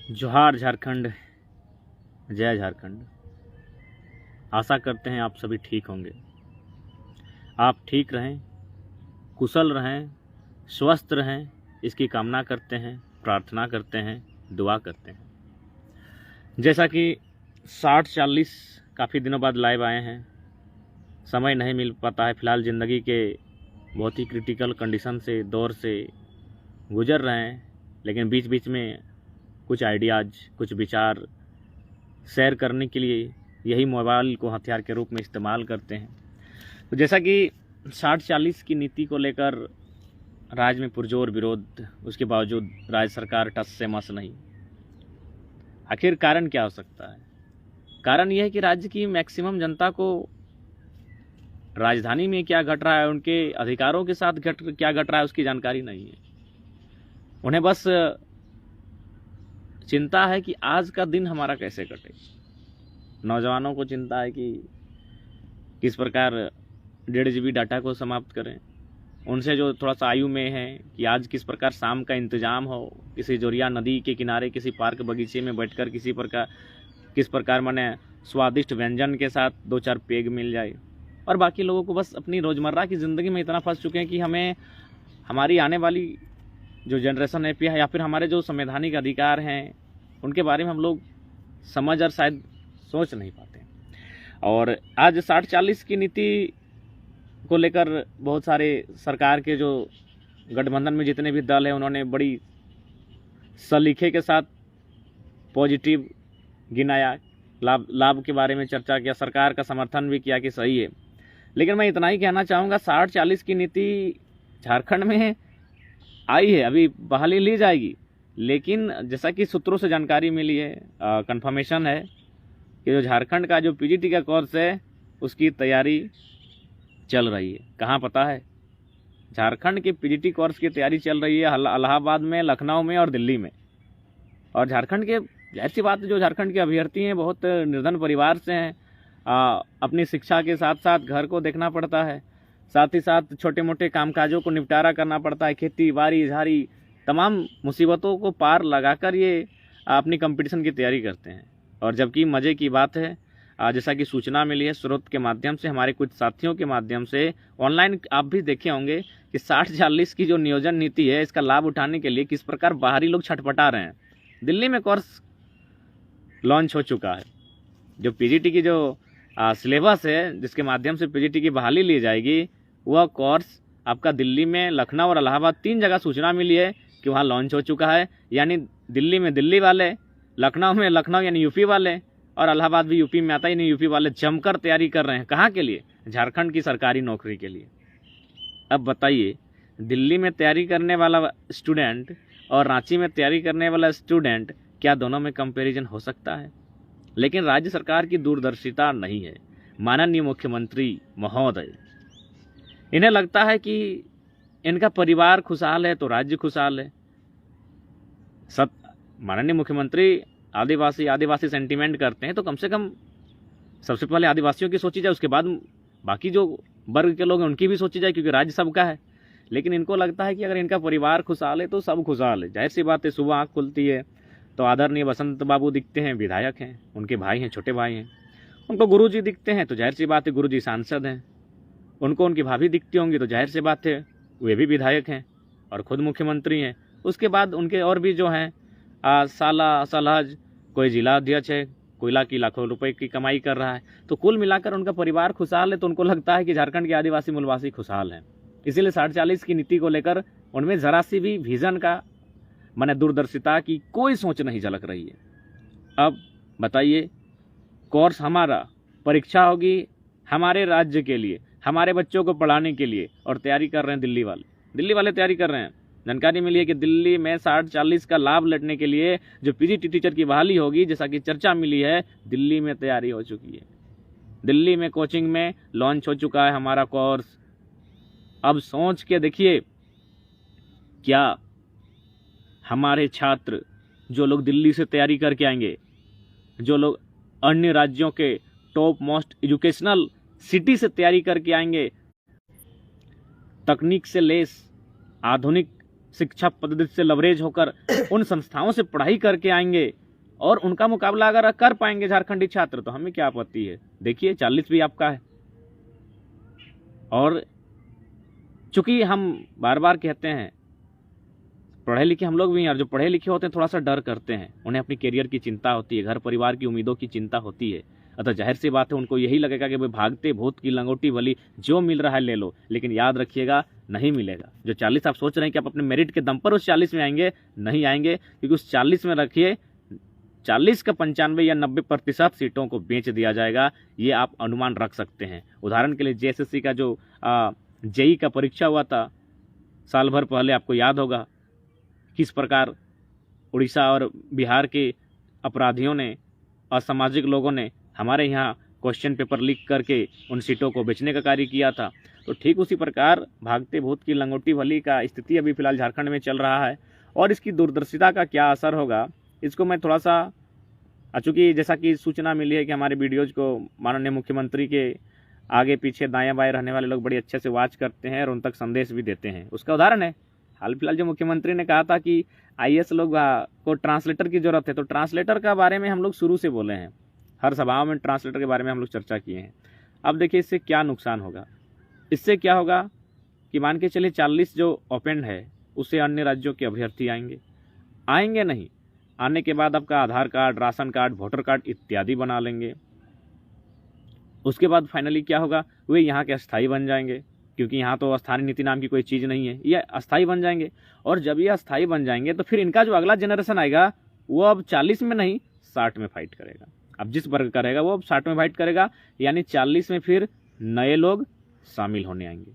जोहार झारखंड, जय झारखंड। आशा करते हैं आप सभी ठीक होंगे। आप ठीक रहें, कुशल रहें, स्वस्थ रहें, इसकी कामना करते हैं, प्रार्थना करते हैं, दुआ करते हैं। जैसा कि 60-40 काफ़ी दिनों बाद लाइव आए हैं। समय नहीं मिल पाता है, फ़िलहाल ज़िंदगी के बहुत ही क्रिटिकल कंडीशन से, दौर से गुजर रहे हैं, लेकिन बीच बीच में कुछ आइडियाज़, कुछ विचार शेयर करने के लिए यही मोबाइल को हथियार के रूप में इस्तेमाल करते हैं। तो जैसा कि 60-40 की नीति को लेकर राज्य में पुरजोर विरोध, उसके बावजूद राज्य सरकार टस से मस नहीं। आखिर कारण क्या हो सकता है? कारण यह है कि राज्य की मैक्सिमम जनता को राजधानी में क्या घट रहा है, उनके अधिकारों के साथ क्या घट रहा है, उसकी जानकारी नहीं है। उन्हें बस चिंता है कि आज का दिन हमारा कैसे कटे। नौजवानों को चिंता है कि किस प्रकार 1.5 GB डाटा को समाप्त करें। उनसे जो थोड़ा सा आयु में है कि आज किस प्रकार शाम का इंतजाम हो, किसी जोरिया नदी के किनारे, किसी पार्क बगीचे में बैठकर किस प्रकार माने स्वादिष्ट व्यंजन के साथ 2-4 पेग मिल जाए। और बाकी लोगों को बस अपनी रोज़मर्रा की ज़िंदगी में इतना फंस चुके हैं कि हमें हमारी आने वाली जो जनरेशन है या फिर हमारे जो संवैधानिक अधिकार हैं, उनके बारे में हम लोग समझ और शायद सोच नहीं पाते। और आज 60-40 की नीति को लेकर बहुत सारे सरकार के जो गठबंधन में जितने भी दल हैं, उन्होंने बड़ी सलीके के साथ पॉजिटिव गिनाया, लाभ के बारे में चर्चा किया, सरकार का समर्थन भी किया कि सही है। लेकिन मैं इतना ही कहना चाहूँगा, 60-40 की नीति झारखंड में आई है, अभी बहाली ली जाएगी, लेकिन जैसा कि सूत्रों से जानकारी मिली है, कंफर्मेशन है कि जो झारखंड का जो पीजीटी का कोर्स है, उसकी तैयारी चल रही है। कहाँ पता है? झारखंड के पीजीटी कोर्स की तैयारी चल रही है इलाहाबाद में, लखनऊ में और दिल्ली में। और झारखंड के, जाहिर सी बात है, जो झारखंड के अभ्यर्थी हैं बहुत निर्धन परिवार से हैं। अपनी शिक्षा के साथ साथ घर को देखना पड़ता है, साथ ही साथ छोटे मोटे कामकाजों को निपटारा करना पड़ता है, खेती बाड़ी झाड़ी तमाम मुसीबतों को पार लगाकर ये अपनी कंपटीशन की तैयारी करते हैं। और जबकि मज़े की बात है, जैसा कि सूचना मिली है स्रोत के माध्यम से, हमारे कुछ साथियों के माध्यम से, ऑनलाइन आप भी देखे होंगे कि 60-40 की जो नियोजन नीति है, इसका लाभ उठाने के लिए किस प्रकार बाहरी लोग छटपटा रहे हैं। दिल्ली में कोर्स लॉन्च हो चुका है। जो पीजीटी की जो सिलेबस है, जिसके माध्यम से पीजीटी की बहाली ली जाएगी, वह कोर्स आपका दिल्ली में, लखनऊ और इलाहाबाद 3 जगह सूचना मिली है कि वहाँ लॉन्च हो चुका है। यानी दिल्ली में दिल्ली वाले, लखनऊ में लखनऊ यानी यूपी वाले, और इलाहाबाद भी यूपी में आता है, यानी यूपी वाले जमकर तैयारी कर रहे हैं। कहाँ के लिए? झारखंड की सरकारी नौकरी के लिए। अब बताइए, दिल्ली में तैयारी करने वाला स्टूडेंट और रांची में तैयारी करने वाला स्टूडेंट, क्या दोनों में कंपैरिजन हो सकता है? लेकिन राज्य सरकार की दूरदर्शिता नहीं है। माननीय मुख्यमंत्री महोदय, इन्हें लगता है कि इनका परिवार खुशहाल है तो राज्य खुशहाल है। माननीय मुख्यमंत्री आदिवासी सेंटीमेंट करते हैं, तो कम से कम सबसे पहले आदिवासियों की सोची जाए, उसके बाद बाकी जो वर्ग के लोग हैं उनकी भी सोची जाए, क्योंकि राज्य सबका है। लेकिन इनको लगता है कि अगर इनका परिवार खुशहाल है तो सब खुशहाल है। जाहिर सी बात है, सुबह आँख खुलती है तो आदरणीय बसंत बाबू दिखते हैं, विधायक हैं, उनके भाई हैं, छोटे भाई हैं। उनको गुरुजी दिखते हैं तो जाहिर सी बात है गुरुजी सांसद हैं। उनको उनकी भाभी दिखती होंगी तो जाहिर सी बात है वे भी विधायक हैं और खुद मुख्यमंत्री हैं। उसके बाद उनके और भी जो हैं साला सलहज, कोई जिला अध्यक्ष है, कोयला की लाखों रुपए की कमाई कर रहा है। तो कुल मिलाकर उनका परिवार खुशहाल है, तो उनको लगता है कि झारखंड के आदिवासी मूलवासी खुशहाल हैं। इसीलिए 60-40 की नीति को लेकर उनमें जरा सी भी विजन का, माने दूरदर्शिता की कोई सोच नहीं झलक रही है। अब बताइए, कोर्स हमारा, परीक्षा होगी हमारे राज्य के लिए, हमारे बच्चों को पढ़ाने के लिए, और तैयारी कर रहे हैं दिल्ली वाले तैयारी कर रहे हैं। जानकारी मिली है कि दिल्ली में 60-40 का लाभ लेने के लिए जो पीजीटी टीचर की बहाली होगी, जैसा कि चर्चा मिली है, दिल्ली में तैयारी हो चुकी है। दिल्ली में कोचिंग में लॉन्च हो चुका है हमारा कोर्स। अब सोच के देखिए, क्या हमारे छात्र, जो लोग दिल्ली से तैयारी करके आएंगे, जो लोग अन्य राज्यों के टॉप मोस्ट एजुकेशनल सिटी से तैयारी करके आएंगे, तकनीक से लेस आधुनिक शिक्षा पद्धति से लवरेज होकर उन संस्थाओं से पढ़ाई करके आएंगे और उनका मुकाबला अगर कर पाएंगे झारखंडी छात्र तो हमें क्या आपत्ति है। देखिए 40 भी आपका है। और चूंकि हम बार बार कहते हैं पढ़े लिखे हम लोग भी हैं, और जो पढ़े लिखे होते हैं थोड़ा सा डर करते हैं, उन्हें अपनी करियर की चिंता होती है, घर परिवार की उम्मीदों की चिंता होती है। अतः जाहिर सी बात है उनको यही लगेगा कि भाई भागते भूत की लंगोटी भली, जो मिल रहा है ले लो। लेकिन याद रखिएगा नहीं मिलेगा। जो 40 आप सोच रहे हैं कि आप अपने मेरिट के दम पर उस 40 में आएंगे, नहीं आएंगे, क्योंकि उस 40 में रखिए 40 का 95 या 90% सीटों को बेच दिया जाएगा। ये आप अनुमान रख सकते हैं। उदाहरण के लिए जेएसएससी का जो जेई का परीक्षा हुआ था साल भर पहले, आपको याद होगा किस प्रकार उड़ीसा और बिहार के अपराधियों ने, असामाजिक लोगों ने हमारे यहाँ क्वेश्चन पेपर लीक करके उन सीटों को बेचने का कार्य किया था। तो ठीक उसी प्रकार भागते भूत की लंगोटी भली का स्थिति अभी फिलहाल झारखंड में चल रहा है। और इसकी दूरदर्शिता का क्या असर होगा, इसको मैं थोड़ा सा, चूँकि जैसा कि सूचना मिली है कि हमारे वीडियोज़ को माननीय मुख्यमंत्री के आगे पीछे दाएं बाएं रहने वाले लोग बड़ी अच्छे से वॉच करते हैं और उन तक संदेश भी देते हैं। उसका उदाहरण है हाल फिलहाल जो मुख्यमंत्री ने कहा था कि आईएएस लोग को ट्रांसलेटर की जरूरत है। तो ट्रांसलेटर का बारे में हम लोग शुरू से बोले हैं, हर सभाओं में ट्रांसलेटर के बारे में हम लोग चर्चा किए हैं। अब देखिए इससे क्या नुकसान होगा। इससे क्या होगा कि मान के चलिए 40 जो ओपन है उससे अन्य राज्यों के अभ्यर्थी आएंगे नहीं, आने के बाद आपका Aadhaar card, ration card, voter card इत्यादि बना लेंगे। उसके बाद फाइनली क्या होगा, वे यहाँ के अस्थायी बन जाएंगे, क्योंकि यहाँ तो स्थानीय नीति नाम की कोई चीज़ नहीं है, ये अस्थायी बन जाएंगे। और जब ये अस्थायी बन जाएंगे तो फिर इनका जो अगला जनरेशन आएगा वो अब 40 में नहीं 60 में फाइट करेगा। अब जिस वर्ग का रहेगा वो अब 60 में फाइट करेगा, यानी 40 में फिर नए लोग शामिल होने आएंगे।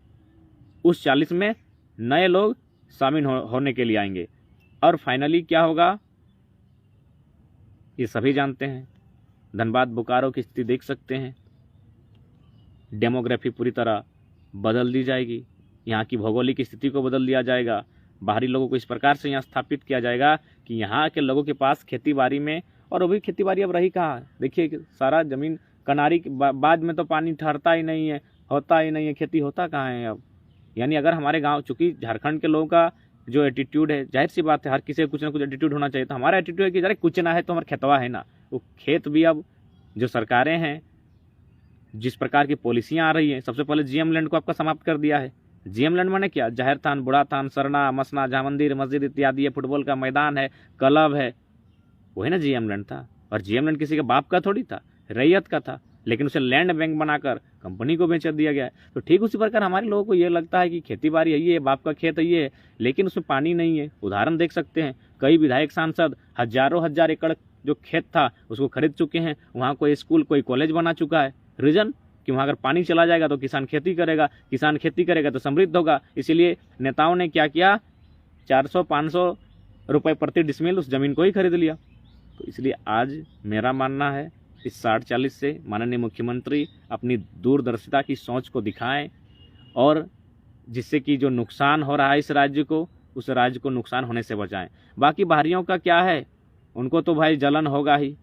उस 40 में नए लोग शामिल होने के लिए आएंगे। और फाइनली क्या होगा ये सभी जानते हैं। धनबाद बोकारो की स्थिति देख सकते हैं, डेमोग्राफी पूरी तरह बदल दी जाएगी, यहाँ की भौगोलिक स्थिति को बदल दिया जाएगा। बाहरी लोगों को इस प्रकार से यहाँ स्थापित किया जाएगा कि यहाँ के लोगों के पास खेती बाड़ी में, और वो भी खेती बाड़ी अब रही कहाँ है, देखिए सारा ज़मीन कनारी के बाद में तो पानी ठहरता ही नहीं है, होता ही नहीं है, खेती होता कहाँ है अब। यानी अगर हमारे गांव, चूँकि झारखंड के लोगों का जो एटीट्यूड है, जाहिर सी बात है हर किसी को कुछ ना कुछ एटीट्यूड होना चाहिए, तो हमारा एटीट्यूड है कि जरा कुछ ना है तो हमारा खेतवा है ना। वो खेत भी अब जो सरकारें हैं, जिस प्रकार की पॉलिसियाँ आ रही हैं, सबसे पहले जीएम लैंड को आपका समाप्त कर दिया है। जीएम लैंड माने क्या, जहर थान, बुढ़ा थान, सरना, मसना, जहाँ मंदिर मस्जिद इत्यादि है, फुटबॉल का मैदान है, क्लब है, वही ना जीएम लैंड था। और जीएम लैंड किसी के बाप का थोड़ी था, रैयत का था, लेकिन उसे लैंड बैंक बनाकर कंपनी को बेच दिया गया है। तो ठीक उसी प्रकार हमारे लोगों को ये लगता है कि खेती बाड़ी है, बाप का खेत है, लेकिन उसमें पानी नहीं है। उदाहरण देख सकते हैं, कई विधायक सांसद हजारों हजार एकड़ जो खेत था उसको खरीद चुके हैं, वहाँ कोई स्कूल, कोई कॉलेज बना चुका है। रीजन कि वहाँ अगर पानी चला जाएगा तो किसान खेती करेगा, किसान खेती करेगा तो समृद्ध होगा। इसीलिए नेताओं ने क्या किया, 400-500 रुपये प्रति डिसमिल उस जमीन को ही खरीद लिया। तो इसलिए आज मेरा मानना है इस 60-40 से माननीय मुख्यमंत्री अपनी दूरदर्शिता की सोच को दिखाएं, और जिससे कि जो नुकसान हो रहा है इस राज्य को, उस राज्य को नुकसान होने से बचाएं। बाकी बाहरियों का क्या है, उनको तो भाई जलन होगा ही।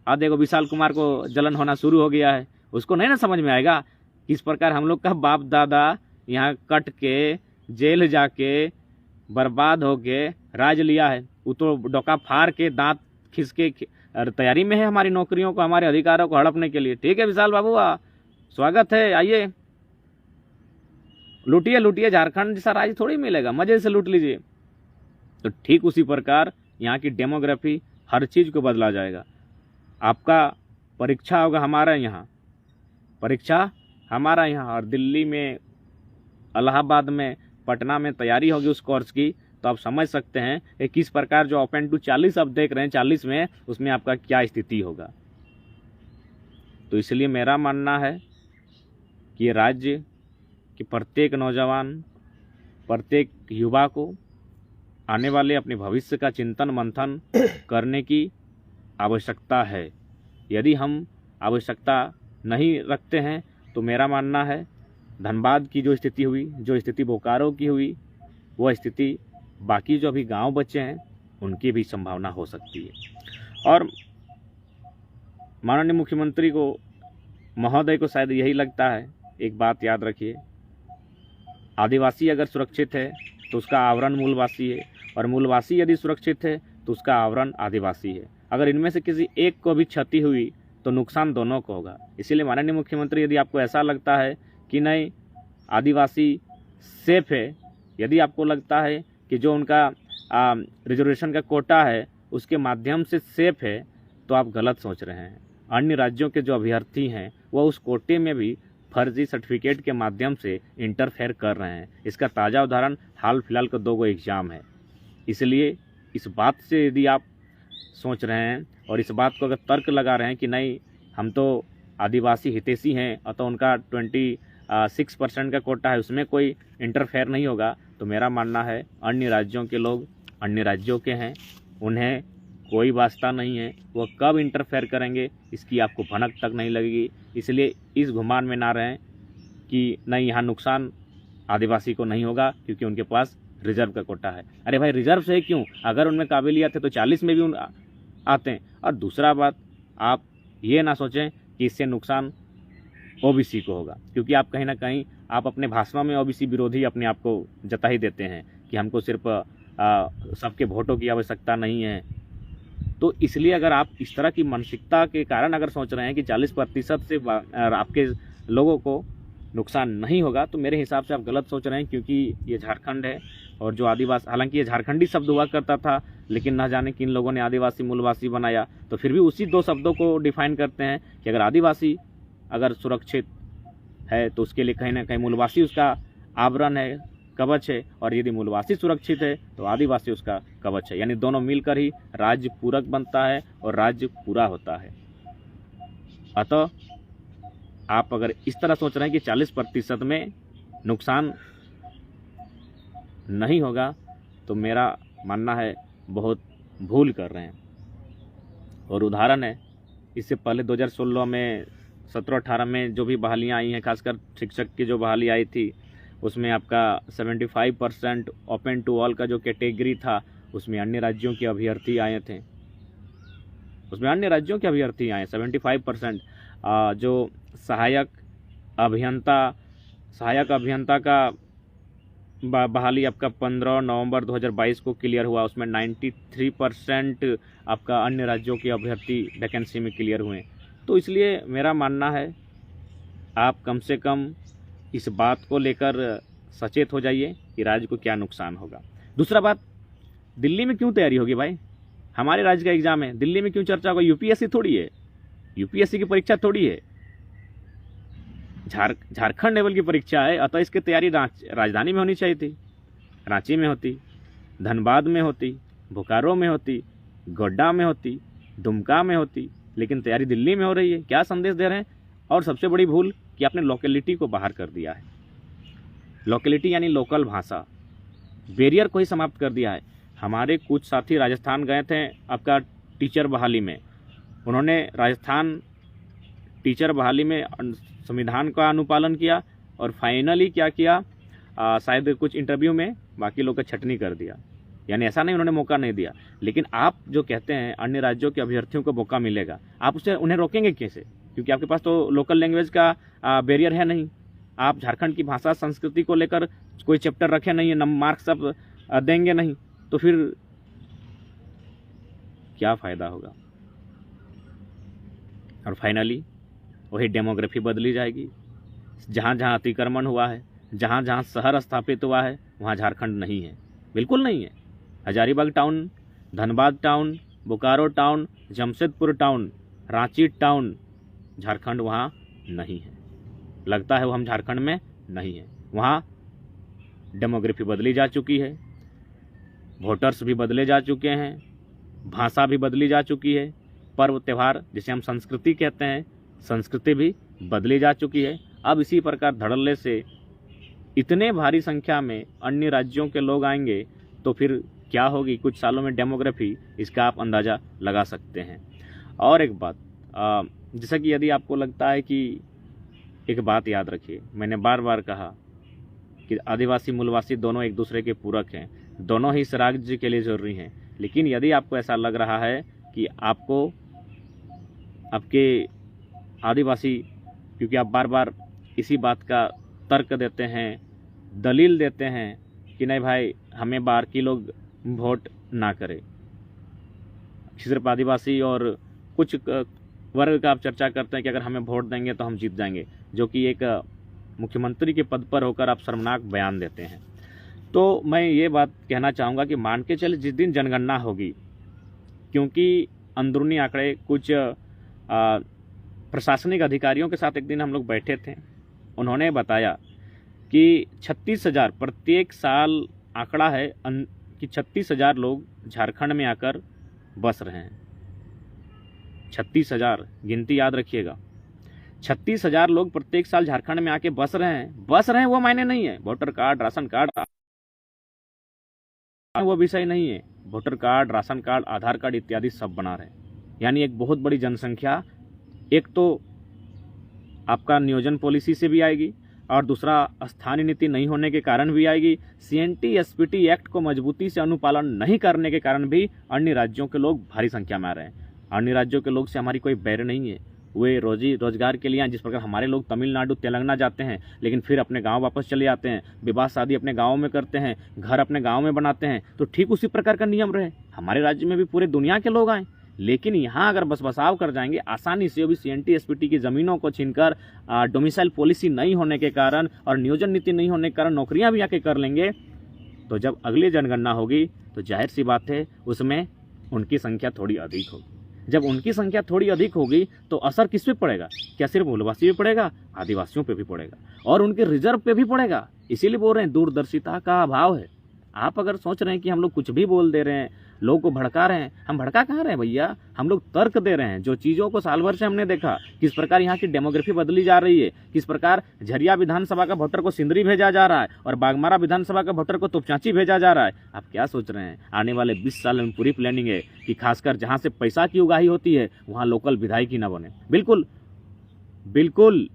देखो विशाल कुमार को जलन होना शुरू हो गया है, उसको नहीं ना समझ में आएगा किस प्रकार हम लोग का बाप दादा यहाँ कट के जेल जाके बर्बाद होके राज लिया है। वो तो डोका फाड़ के दांत खिसके तैयारी में है हमारी नौकरियों को, हमारे अधिकारों को हड़पने के लिए। ठीक है विशाल बाबू, स्वागत है, आइए लूटिए लूटिए, झारखंड जैसा राज्य थोड़ी मिलेगा, मजे से लूट लीजिए। तो ठीक उसी प्रकार यहाँ की डेमोग्राफी, हर चीज़ को बदला जाएगा। आपका परीक्षा होगा हमारा यहाँ, परीक्षा हमारा यहाँ, और दिल्ली में, इलाहाबाद में, पटना में तैयारी होगी उस कोर्स की। तो आप समझ सकते हैं कि किस प्रकार जो ओपन टू 40 आप देख रहे हैं 40 में, उसमें आपका क्या स्थिति होगा। तो इसलिए मेरा मानना है कि राज्य के प्रत्येक नौजवान, प्रत्येक युवा को आने वाले अपने भविष्य का चिंतन मंथन करने की आवश्यकता है। यदि हम आवश्यकता नहीं रखते हैं तो मेरा मानना है धनबाद की जो स्थिति हुई, जो स्थिति बोकारो की हुई, वो स्थिति बाकी जो अभी गांव बचे हैं उनकी भी संभावना हो सकती है। और माननीय मुख्यमंत्री को, महोदय को शायद यही लगता है, एक बात याद रखिए, आदिवासी अगर सुरक्षित है तो उसका आवरण मूलवासी है, और मूलवासी यदि सुरक्षित है तो उसका आवरण आदिवासी है। अगर इनमें से किसी एक को भी क्षति हुई तो नुकसान दोनों को होगा। इसीलिए माननीय मुख्यमंत्री, यदि आपको ऐसा लगता है कि नहीं आदिवासी सेफ है, यदि आपको लगता है कि जो उनका रिजर्वेशन का कोटा है उसके माध्यम से सेफ है, तो आप गलत सोच रहे हैं। अन्य राज्यों के जो अभ्यर्थी हैं वह उस कोटे में भी फर्जी सर्टिफिकेट के माध्यम से इंटरफेयर कर रहे हैं। इसका ताज़ा उदाहरण हाल फिलहाल का 2 एग्ज़ाम है। इसलिए इस बात से यदि आप सोच रहे हैं और इस बात को अगर तर्क लगा रहे हैं कि नहीं हम तो आदिवासी हितैषी हैं और तो उनका 26% का कोटा है, उसमें कोई इंटरफेयर नहीं होगा, तो मेरा मानना है अन्य राज्यों के लोग अन्य राज्यों के हैं, उन्हें कोई वास्ता नहीं है, वो कब इंटरफेयर करेंगे इसकी आपको भनक तक नहीं लगेगी। इसलिए इस गुमान में ना रहें कि नहीं यहाँ नुकसान आदिवासी को नहीं होगा क्योंकि उनके पास रिजर्व का कोटा है। अरे भाई रिजर्व से क्यों, अगर उनमें काबिलियत है तो 40 में भी आते हैं। और दूसरा बात, आप ये ना सोचें कि इससे नुकसान ओबीसी को होगा, क्योंकि आप कहीं ना कहीं आप अपने भाषणों में ओबीसी विरोधी अपने आप को जता ही देते हैं कि हमको सिर्फ सबके वोटों की आवश्यकता नहीं है। तो इसलिए अगर आप इस तरह की मानसिकता के कारण अगर सोच रहे हैं कि 40% से आपके लोगों को नुकसान नहीं होगा, तो मेरे हिसाब से आप गलत सोच रहे हैं, क्योंकि ये झारखंड है और जो आदिवासी, हालांकि ये झारखंडी शब्द हुआ करता था, लेकिन न जाने किन लोगों ने आदिवासी मूलवासी बनाया, तो फिर भी उसी 2 शब्दों को डिफाइन करते हैं कि अगर आदिवासी अगर सुरक्षित है तो उसके लिए कहीं ना कहीं मूलवासी उसका आवरण है, कवच है, और यदि मूलवासी सुरक्षित है तो आदिवासी उसका कवच है। यानी दोनों मिलकर ही राज्य पूरक बनता है और राज्य पूरा होता है। अतः आप अगर इस तरह सोच रहे हैं कि 40% में नुकसान नहीं होगा, तो मेरा मानना है बहुत भूल कर रहे हैं। और उदाहरण है, इससे पहले 2016 में 17-18 में जो भी बहालियाँ आई हैं, खासकर शिक्षक की जो बहाली आई थी, उसमें आपका 75% ओपन टू ऑल का जो कैटेगरी था, उसमें अन्य राज्यों के अभ्यर्थी आए थे, उसमें अन्य राज्यों के अभ्यर्थी आए 75%। जो सहायक अभियंता का बहाली आपका 15 नवंबर 2022 को क्लियर हुआ, उसमें 93% आपका अन्य राज्यों के अभ्यर्थी वैकेंसी में क्लियर हुए। तो इसलिए मेरा मानना है आप कम से कम इस बात को लेकर सचेत हो जाइए कि राज्य को क्या नुकसान होगा। दूसरा बात, दिल्ली में क्यों तैयारी होगी भाई, हमारे राज्य का एग्जाम है, दिल्ली में क्यों चर्चा होगा? यूपीएससी थोड़ी है, यूपीएससी की परीक्षा थोड़ी है, झारखंड लेवल की परीक्षा है। अतः इसकी तैयारी राजधानी में होनी चाहिए थी, रांची में होती, धनबाद में होती, बोकारो में होती, गोड्डा में होती, दुमका में होती, लेकिन तैयारी दिल्ली में हो रही है। क्या संदेश दे रहे हैं? और सबसे बड़ी भूल कि आपने लोकेलिटी को बाहर कर दिया है। लोकेलिटी यानी लोकल भाषा, बैरियर को ही समाप्त कर दिया है। हमारे कुछ साथी राजस्थान गए थे आपका टीचर बहाली में, उन्होंने राजस्थान टीचर बहाली में संविधान का अनुपालन किया और फाइनली क्या किया, शायद कुछ इंटरव्यू में बाकी लोग का छटनी कर दिया। यानी ऐसा नहीं उन्होंने मौका नहीं दिया, लेकिन आप जो कहते हैं अन्य राज्यों के अभ्यर्थियों को मौका मिलेगा, आप उसे उन्हें रोकेंगे कैसे? क्योंकि आपके पास तो लोकल लैंग्वेज का बैरियर है नहीं। आप झारखंड की भाषा संस्कृति को लेकर कोई चैप्टर रखे नहीं है, मार्क्स आप देंगे नहीं, तो फिर क्या फ़ायदा होगा? और फाइनली वही डेमोग्राफी बदली जाएगी। जहाँ जहाँ अतिक्रमण हुआ है, जहाँ जहाँ शहर स्थापित हुआ है, वहाँ झारखंड नहीं है, बिल्कुल नहीं है। Hazaribagh town, Dhanbad town, Bokaro town, Jamshedpur town, Ranchi town, Jharkhand वहाँ नहीं है। लगता है वो हम झारखंड में नहीं है। वहाँ डेमोग्राफी बदली जा चुकी है, वोटर्स भी बदले जा चुके हैं, भाषा भी बदली जा चुकी है, पर्व त्यौहार जिसे हम संस्कृति कहते हैं, संस्कृति भी बदली जा चुकी है। अब इसी प्रकार धड़ल्ले से इतने भारी संख्या में अन्य राज्यों के लोग आएंगे तो फिर क्या होगी कुछ सालों में डेमोग्राफी, इसका आप अंदाज़ा लगा सकते हैं। और एक बात, जैसा कि यदि आपको लगता है कि एक बात याद रखिए, मैंने बार बार कहा कि आदिवासी मूलवासी दोनों एक दूसरे के पूरक हैं, दोनों ही इस राज्य के लिए ज़रूरी हैं। लेकिन यदि आपको ऐसा लग रहा है कि आपको आपके आदिवासी, क्योंकि आप बार बार इसी बात का तर्क देते हैं, दलील देते हैं कि नहीं भाई हमें बाकी लोग वोट ना करें, सिर्फ आदिवासी और कुछ वर्ग का आप चर्चा करते हैं कि अगर हमें वोट देंगे तो हम जीत जाएंगे, जो कि एक मुख्यमंत्री के पद पर होकर आप शर्मनाक बयान देते हैं। तो मैं ये बात कहना चाहूँगा कि मान के चले जिस दिन जनगणना होगी, क्योंकि अंदरूनी आंकड़े कुछ प्रशासनिक अधिकारियों के साथ एक दिन हम लोग बैठे थे, उन्होंने बताया कि 36,000 प्रत्येक साल आंकड़ा है कि 36,000 लोग झारखंड में आकर बस रहे हैं। 36,000 गिनती याद रखिएगा, 36,000 लोग प्रत्येक साल झारखंड में आके बस रहे हैं वो मायने नहीं है। वोटर कार्ड, राशन कार्ड वो विषय नहीं है। वोटर कार्ड, राशन कार्ड, आधार कार्ड इत्यादि सब बना रहे हैं। यानी एक बहुत बड़ी जनसंख्या एक तो आपका नियोजन पॉलिसी से भी आएगी और दूसरा स्थानीय नीति नहीं होने के कारण भी आएगी। CNT SPT एक्ट को मजबूती से अनुपालन नहीं करने के कारण भी अन्य राज्यों के लोग भारी संख्या में आ रहे हैं। अन्य राज्यों के लोग से हमारी कोई बैर नहीं है, वे रोजी रोजगार के लिए आए। जिस प्रकार हमारे लोग तमिलनाडु, तेलंगाना जाते हैं लेकिन फिर अपने गांव वापस चले जाते हैं, विवाह शादी अपने गांव में करते हैं, घर अपने गांव में बनाते हैं, तो ठीक उसी प्रकार का नियम रहे हमारे राज्य में भी पूरे दुनिया के लोग आए। लेकिन यहाँ अगर बस बसाव कर जाएंगे आसानी से, वो भी CNT SPT की ज़मीनों को छीनकर, डोमिसाइल पॉलिसी नहीं होने के कारण और नियोजन नीति नहीं होने के कारण नौकरियाँ भी आके कर लेंगे, तो जब अगली जनगणना होगी तो जाहिर सी बात है उसमें उनकी संख्या थोड़ी अधिक होगी। जब उनकी संख्या थोड़ी अधिक होगी तो असर किस पे पड़ेगा? क्या सिर्फ मूलवासी पे पड़ेगा? आदिवासियों पे भी पड़ेगा और उनके रिजर्व पे भी पड़ेगा। इसीलिए बोल रहे हैं दूरदर्शिता का अभाव है। आप अगर सोच रहे हैं कि हम लोग कुछ भी बोल दे रहे हैं, लोगों को भड़का रहे हैं, हम भड़का कहाँ रहे हैं भैया? हम लोग तर्क दे रहे हैं जो चीज़ों को साल भर से हमने देखा, किस प्रकार यहाँ की डेमोग्राफी बदली जा रही है, किस प्रकार झरिया विधानसभा का वोटर को सिंदरी भेजा जा रहा है और बागमारा विधानसभा का वोटर को तोपचांची भेजा जा रहा है। आप क्या सोच रहे हैं? आने वाले 20 साल में पूरी प्लानिंग है कि खासकर जहाँ से पैसा की उगाही होती है वहाँ लोकल विधायक ही न बने। बिल्कुल बिल्कुल,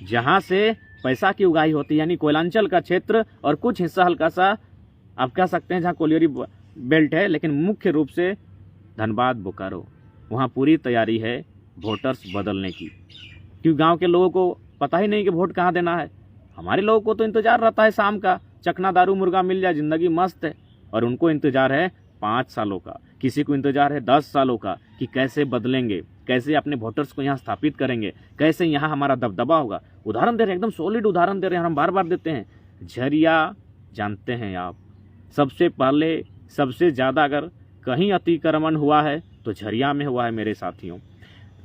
जहाँ से पैसा की उगाही होती है यानी कोयलांचल का क्षेत्र और कुछ हिस्सा हल्का सा आप कह सकते हैं जहाँ कोलियरी बेल्ट है, लेकिन मुख्य रूप से धनबाद, बोकारो, वहाँ पूरी तैयारी है वोटर्स बदलने की, क्योंकि गांव के लोगों को पता ही नहीं कि वोट कहाँ देना है। हमारे लोगों को तो इंतजार रहता है शाम का, चखना दारू मुर्गा मिल जाए जिंदगी मस्त है, और उनको इंतजार है 5 सालों का, किसी को इंतजार है 10 सालों का कि कैसे बदलेंगे, कैसे अपने वोटर्स को यहाँ स्थापित करेंगे, कैसे यहाँ हमारा दबदबा होगा। उदाहरण दे रहे हैं, एकदम सॉलिड उदाहरण दे रहे हैं, हम बार बार देते हैं। झरिया जानते हैं आप, सबसे पहले सबसे ज़्यादा अगर कहीं अतिक्रमण हुआ है तो झरिया में हुआ है मेरे साथियों।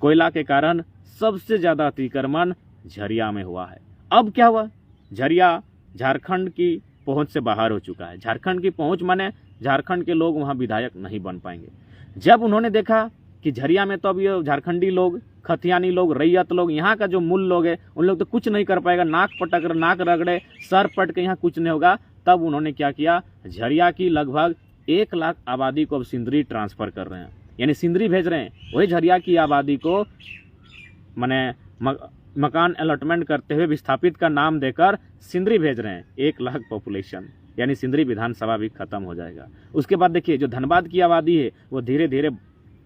कोयला के कारण सबसे ज़्यादा अतिक्रमण झरिया में हुआ है। अब क्या हुआ? झरिया झारखंड की पहुंच से बाहर हो चुका है। झारखंड की पहुंच माने झारखंड के लोग वहां विधायक नहीं बन पाएंगे। जब उन्होंने देखा कि झरिया में तो अब ये झारखंडी लोग, खतियानी लोग, रैयत लोग, यहाँ का जो मूल लोग है उन लोग तो कुछ नहीं कर पाएगा, नाक पटक, नाक रगड़े, सर पट के यहाँ कुछ नहीं होगा। तब उन्होंने क्या किया? झरिया की लगभग 1 लाख आबादी को अब सिंदरी ट्रांसफ़र कर रहे हैं, यानी सिंदरी भेज रहे हैं। वही झरिया की आबादी को माने मकान अलॉटमेंट करते हुए विस्थापित का नाम देकर सिंदरी भेज रहे हैं। 1 लाख पॉपुलेशन, यानी सिंदरी विधानसभा भी खत्म हो जाएगा। उसके बाद देखिए जो धनबाद की आबादी है वो धीरे धीरे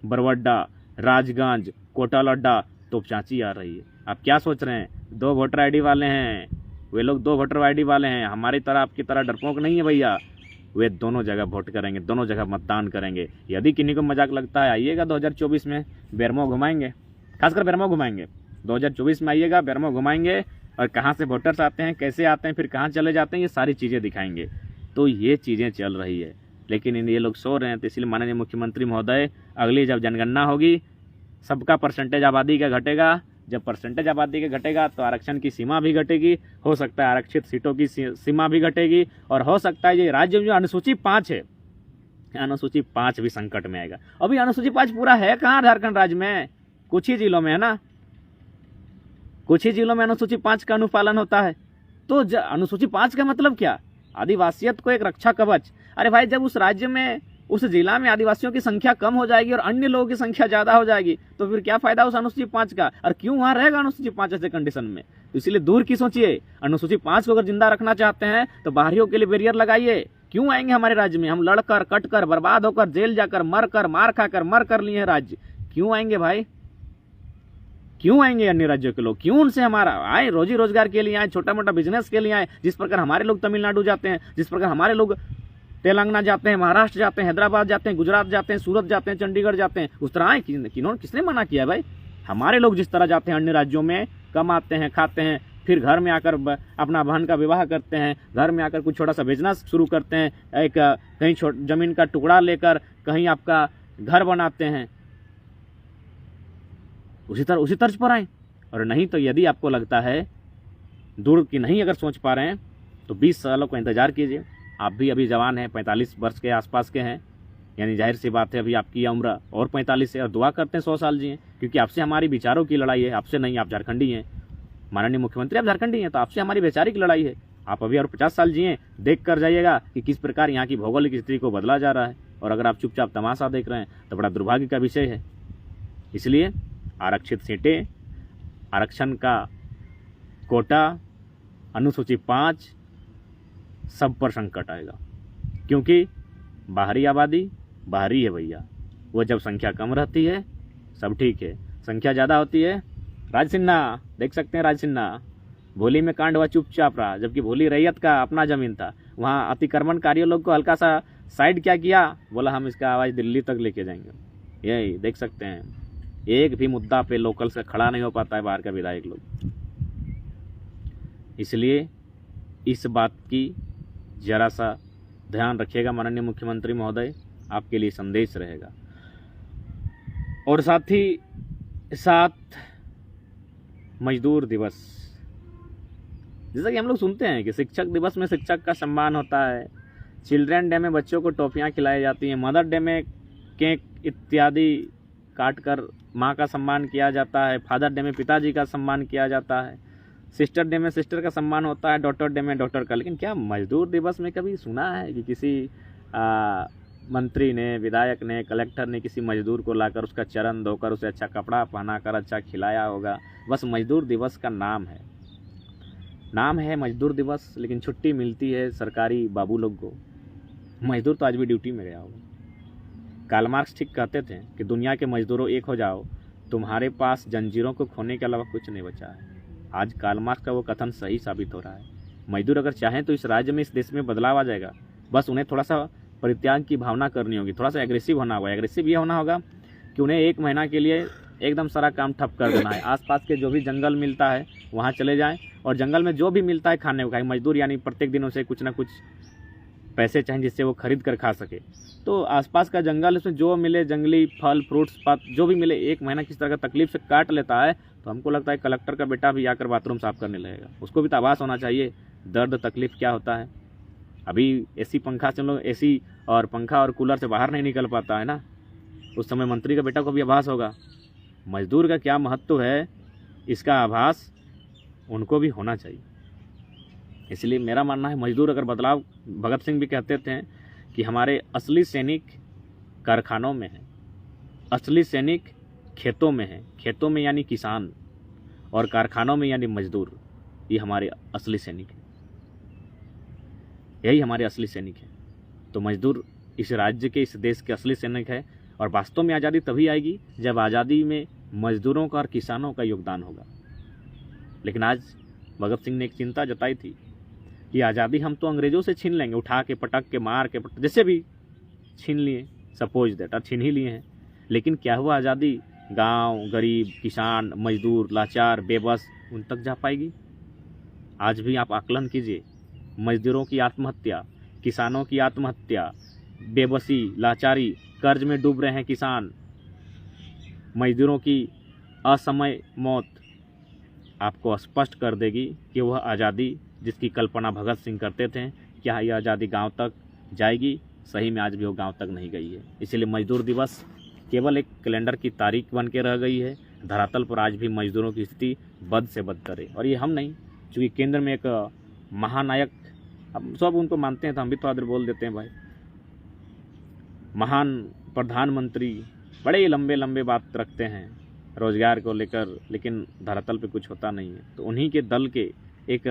बरवड्डा, राजगंज, कोटालड्डा, तोपचांची आ रही है। आप क्या सोच रहे हैं? 2 वोटर ID वाले हैं वे लोग, 2 वोटर ID वाले हैं। हमारी तरह आपकी तरह डरपोक नहीं है भैया। वे दोनों जगह वोट करेंगे, दोनों जगह मतदान करेंगे। यदि किन्हीं को मजाक लगता है आइएगा 2024 में, बेरमो घुमाएंगे, खासकर बेरमो घुमाएंगे। 2024 में आइएगा, बेरमो घुमाएंगे और कहाँ से वोटर्स आते हैं, कैसे आते हैं, फिर कहाँ चले जाते हैं, ये सारी चीज़ें दिखाएंगे। तो ये चीज़ें चल रही है, लेकिन ये लोग सो रहे हैं। तो इसलिए माननीय मुख्यमंत्री महोदय, अगली जब जनगणना होगी सबका परसेंटेज आबादी का घटेगा। जब परसेंटेज आबादी का घटेगा तो आरक्षण की सीमा भी घटेगी, हो सकता है आरक्षित सीटों की सीमा भी घटेगी, और हो सकता है ये राज्य में जो अनुसूची 5 है, अनुसूची 5 भी संकट में आएगा। अभी अनुसूची 5 पूरा है कहाँ झारखंड राज्य में? कुछ ही जिलों में है ना, कुछ ही जिलों में अनुसूची 5 का अनुपालन होता है। तो अनुसूची 5 का मतलब क्या? आदिवासियत को एक रक्षा कवच। अरे भाई, जब उस राज्य में, उस जिला में आदिवासियों की संख्या कम हो जाएगी और अन्य लोगों की संख्या ज्यादा हो जाएगी तो फिर क्या फायदा उस अनुसूची 5 का? और क्यों वहां रहेगा अनुसूची 5 ऐसे कंडीशन में? तो इसलिए दूर की सोचिए। अनुसूची 5 को अगर जिंदा रखना चाहते हैं तो बाहरियों के लिए बैरियर लगाइए। क्यों आएंगे हमारे राज्य में? हम लड़कर, कटकर, बर्बाद होकर, जेल जाकर, मर कर, मार खाकर, मर कर लिए हैं राज्य। क्यों आएंगे भाई? क्यों आएंगे अन्य राज्यों के लोग? क्यों उनसे हमारा आए, रोजी रोजगार के लिए आए, छोटा मोटा बिजनेस के लिए आए। जिस प्रकार हमारे लोग तमिलनाडु जाते हैं, जिस प्रकार हमारे लोग तेलंगाना जाते हैं, महाराष्ट्र जाते हैं, हैदराबाद जाते हैं, गुजरात जाते हैं, सूरत जाते हैं, चंडीगढ़ जाते हैं, उस तरह आए? किसने मना किया है भाई? हमारे लोग जिस तरह जाते हैं अन्य राज्यों में, कमाते हैं, खाते हैं, फिर घर में आकर अपना बहन का विवाह करते हैं, घर में आकर कुछ छोटा सा बिजनेस शुरू करते हैं, एक कहीं जमीन का टुकड़ा लेकर कहीं आपका घर बनाते हैं, उसी तर्ज पर आए। और नहीं तो यदि आपको लगता है दूर की नहीं अगर सोच पा रहे हैं तो 20 सालों का इंतजार कीजिए। आप भी अभी जवान हैं, 45 वर्ष के आसपास के हैं, यानी जाहिर सी बात है अभी आपकी उम्र और 45 है, और दुआ करते हैं 100 साल जिए, क्योंकि आपसे हमारी विचारों की लड़ाई है, आपसे नहीं। आप झारखंडी हैं, माननीय मुख्यमंत्री आप झारखंडी हैं, तो आपसे हमारी वैचारिक लड़ाई है। आप अभी और 50 साल जिए, देख कर जाइएगा कि किस प्रकार यहाँ की भौगोलिक स्थिति को बदला जा रहा है। और अगर आप चुपचाप तमाशा देख रहे हैं तो बड़ा दुर्भाग्य का विषय है। इसलिए आरक्षित सीटें, आरक्षण का कोटा, अनुसूची 5 सब पर संकट आएगा, क्योंकि बाहरी आबादी बाहरी है भैया। वो जब संख्या कम रहती है सब ठीक है, संख्या ज़्यादा होती है। राज सिन्हा देख सकते हैं, राज सिन्हा भोली में कांड हुआ, चुपचाप रहा, जबकि भोली रैयत का अपना जमीन था। वहाँ अतिक्रमणकारियों लोग को हल्का सा साइड क्या किया, बोला हम इसका आवाज़ दिल्ली तक लेके जाएंगे। यही देख सकते हैं, एक भी मुद्दा पे लोकल से खड़ा नहीं हो पाता है बाहर का विधायक लोग। इसलिए इस बात की जरा सा ध्यान रखिएगा माननीय मुख्यमंत्री महोदय, आपके लिए संदेश रहेगा। और साथ ही साथ मजदूर दिवस, जैसा कि हम लोग सुनते हैं कि शिक्षक दिवस में शिक्षक का सम्मान होता है, चिल्ड्रन डे में बच्चों को टॉफियाँ खिलाई जाती हैं, मदर डे में केक इत्यादि काट कर माँ का सम्मान किया जाता है, फादर डे में पिताजी का सम्मान किया जाता है, सिस्टर डे में सिस्टर का सम्मान होता है, डॉटर डे में डॉटर का। लेकिन क्या मजदूर दिवस में कभी सुना है कि किसी मंत्री ने, विधायक ने, कलेक्टर ने किसी मजदूर को लाकर उसका चरण धोकर उसे अच्छा कपड़ा पहनाकर अच्छा खिलाया होगा? बस मजदूर दिवस का नाम है मजदूर दिवस, लेकिन छुट्टी मिलती है सरकारी बाबू लोग को। मजदूर तो आज भी ड्यूटी में गया होगा। कार्ल मार्क्स ठीक कहते थे कि दुनिया के मजदूरों एक हो जाओ, तुम्हारे पास जंजीरों को खोने के अलावा कुछ नहीं बचा है। आज कार्ल मार्क्स का वो कथन सही साबित हो रहा है। मजदूर अगर चाहें तो इस राज्य में, इस देश में बदलाव आ जाएगा। बस उन्हें थोड़ा सा परित्याग की भावना करनी होगी, थोड़ा सा एग्रेसिव होना होगा। एग्रेसिव ये होना होगा कि उन्हें 1 महीना के लिए एकदम सारा काम ठप कर देना है। आसपास के जो भी जंगल मिलता है वहाँ चले जाएं, और जंगल में जो भी मिलता है खाने को खाएं। मजदूर यानी प्रत्येक दिन उसे कुछ ना कुछ पैसे चाहिए जिससे वो खरीद कर खा सके। तो आसपास का जंगल, उसमें जो मिले जंगली फल फ्रूट्स पात जो भी मिले, 1 महीना किस तरह का तकलीफ से काट लेता है, तो हमको लगता है कलेक्टर का बेटा भी आकर बाथरूम साफ करने लगेगा। उसको भी तो आभास होना चाहिए दर्द तकलीफ क्या होता है। अभी एसी पंखा से हम लोग, एसी और पंखा और कूलर से बाहर नहीं निकल पाता है ना, उस समय मंत्री का बेटा को भी आभास होगा। मजदूर का क्या महत्व है, इसका आभास उनको भी होना चाहिए। इसलिए मेरा मानना है मजदूर अगर बदलाव, भगत सिंह भी कहते थे कि हमारे असली सैनिक कारखानों में हैं, असली सैनिक खेतों में हैं, खेतों में यानी किसान, और कारखानों में यानी मजदूर। ये हमारे असली सैनिक हैं, यही हमारे असली सैनिक हैं। तो मजदूर इस राज्य के, इस देश के असली सैनिक है। और वास्तव में आज़ादी तभी आएगी जब आज़ादी में मजदूरों का और किसानों का योगदान होगा। लेकिन आज भगत सिंह ने एक चिंता जताई थी कि आज़ादी हम तो अंग्रेज़ों से छीन लेंगे, उठा के पटक के मार के जैसे भी छीन लिए, सपोज दैट, अब छीन ही लिए हैं। लेकिन क्या हुआ आज़ादी गांव, गरीब, किसान, मजदूर, लाचार, बेबस, उन तक जा पाएगी? आज भी आप आकलन कीजिए, मजदूरों की आत्महत्या, किसानों की आत्महत्या, बेबसी, लाचारी, कर्ज में डूब रहे हैं किसान, मजदूरों की असमय मौत आपको स्पष्ट कर देगी कि वह आज़ादी जिसकी कल्पना भगत सिंह करते थे, क्या यह आज़ादी गांव तक जाएगी? सही में आज भी वो गांव तक नहीं गई है। इसलिए मजदूर दिवस केवल एक कैलेंडर की तारीख बन के रह गई है। धरातल पर आज भी मजदूरों की स्थिति बद से बदतर है। और ये हम नहीं, चूँकि केंद्र में एक महानायक, हम सब उनको मानते हैं तो हम भी थोड़ा देर बोल देते हैं भाई, महान प्रधानमंत्री बड़े लंबे लंबे बात रखते हैं रोजगार को लेकर, लेकिन धरातल पे कुछ होता नहीं है। तो उन्हीं के दल के एक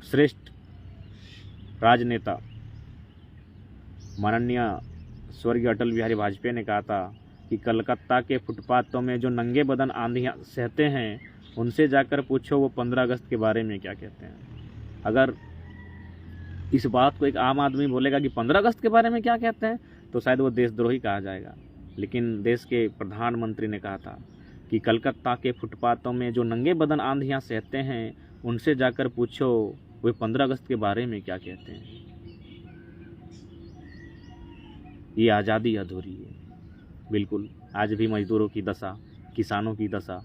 श्रेष्ठ राजनेता माननीय स्वर्गीय अटल बिहारी वाजपेयी ने कहा था कि कलकत्ता के फुटपाथों में जो नंगे बदन आंधियाँ सहते हैं, उनसे जाकर पूछो वो 15 अगस्त के बारे में क्या कहते हैं। अगर इस बात को एक आम आदमी बोलेगा कि 15 अगस्त के बारे में क्या कहते हैं, तो शायद वो देशद्रोही कहा जाएगा। लेकिन देश के प्रधानमंत्री ने कहा था कि कलकत्ता के फुटपाथों में जो नंगे बदन आंधियाँ सहते हैं, उनसे जाकर पूछो वे 15 अगस्त के बारे में क्या कहते हैं। ये आज़ादी अधूरी है। बिल्कुल, आज भी मजदूरों की दशा, किसानों की दशा।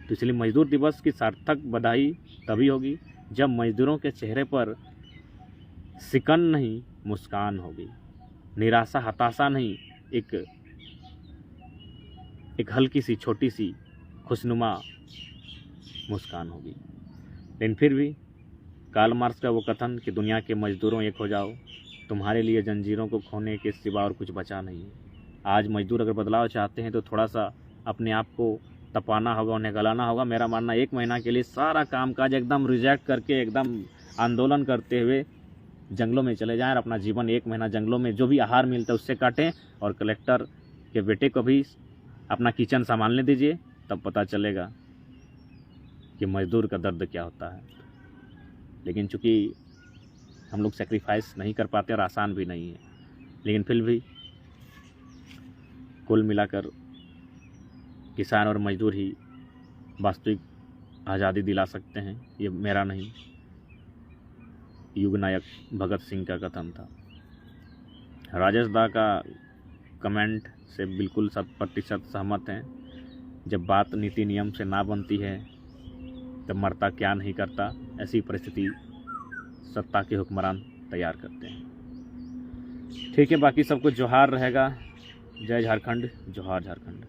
तो इसलिए मजदूर दिवस की सार्थक बधाई तभी होगी जब मजदूरों के चेहरे पर सिकन नहीं, मुस्कान होगी। निराशा, हताशा नहीं, एक हल्की सी, छोटी सी, खुशनुमा मुस्कान होगी। लेकिन फिर भी कार्ल मार्क्स का वो कथन कि दुनिया के मजदूरों एक हो जाओ, तुम्हारे लिए जंजीरों को खोने के सिवा और कुछ बचा नहीं है। आज मजदूर अगर बदलाव चाहते हैं तो थोड़ा सा अपने आप को तपाना होगा, उन्हें गलाना होगा। मेरा मानना 1 महीना के लिए सारा कामकाज एकदम रिजेक्ट करके, एकदम आंदोलन करते हुए जंगलों में चले जाएं और अपना जीवन 1 महीना जंगलों में जो भी आहार मिलता है उससे काटें, और कलेक्टर के बेटे को भी अपना किचन संभालने दीजिए। तब पता चलेगा कि मजदूर का दर्द क्या होता है। लेकिन चूँकि हम लोग सेक्रीफाइस नहीं कर पाते और आसान भी नहीं है, लेकिन फिर भी कुल मिलाकर किसान और मजदूर ही वास्तविक आज़ादी दिला सकते हैं। ये मेरा नहीं, युग नायक भगत सिंह का कथन था। राजेश दा का कमेंट से बिल्कुल 100% सहमत हैं। जब बात नीति नियम से ना बनती है तब मरता क्या नहीं करता, ऐसी परिस्थिति सत्ता के हुक्मरान तैयार करते हैं। ठीक है, बाकी सबको जोहार रहेगा। जय झारखंड, जोहार झारखंड।